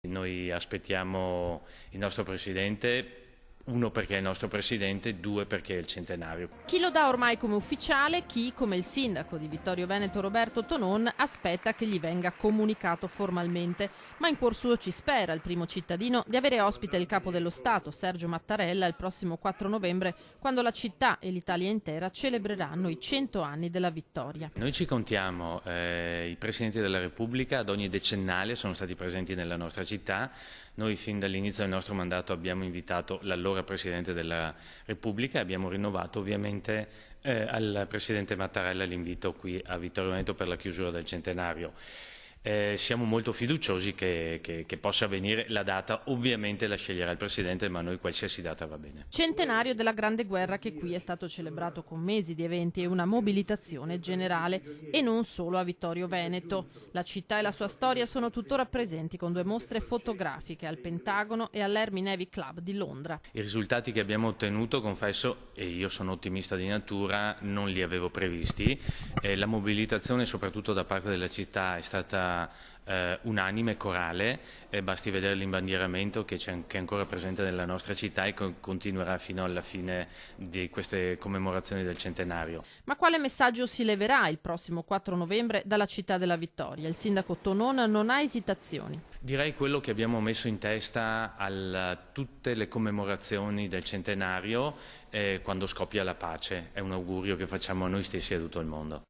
Noi aspettiamo il nostro Presidente, uno perché è il nostro Presidente, due perché è il centenario. Chi lo dà ormai come ufficiale, chi, come il sindaco di Vittorio Veneto Roberto Tonon, aspetta che gli venga comunicato formalmente. Ma in cuor suo ci spera il primo cittadino di avere ospite il capo dello Stato, Sergio Mattarella, il prossimo 4 novembre, quando la città e l'Italia intera celebreranno i 100 anni della vittoria. Noi ci contiamo, i Presidenti della Repubblica ad ogni decennale sono stati presenti nella nostra città. Noi fin dall'inizio del nostro mandato abbiamo invitato l'allora Presidente della Repubblica e abbiamo rinnovato ovviamente al Presidente Mattarella l'invito qui a Vittorio Veneto per la chiusura del centenario. Siamo molto fiduciosi che possa avvenire. La data ovviamente la sceglierà il Presidente, ma a noi qualsiasi data va bene. Centenario della Grande Guerra, che qui è stato celebrato con mesi di eventi e una mobilitazione generale, e non solo a Vittorio Veneto. La città e la sua storia sono tuttora presenti con 2 mostre fotografiche al Pentagono e all'Army Navy Club di Londra. I risultati che abbiamo ottenuto, confesso, e io sono ottimista di natura, non li avevo previsti. La mobilitazione soprattutto da parte della città è stata unanime, corale, basti vedere l'imbandieramento che è ancora presente nella nostra città e continuerà fino alla fine di queste commemorazioni del centenario. Ma quale messaggio si leverà il prossimo 4 novembre dalla città della Vittoria? Il sindaco Tonon non ha esitazioni. Direi quello che abbiamo messo in testa a tutte le commemorazioni del centenario quando scoppia la pace. È un augurio che facciamo a noi stessi e a tutto il mondo.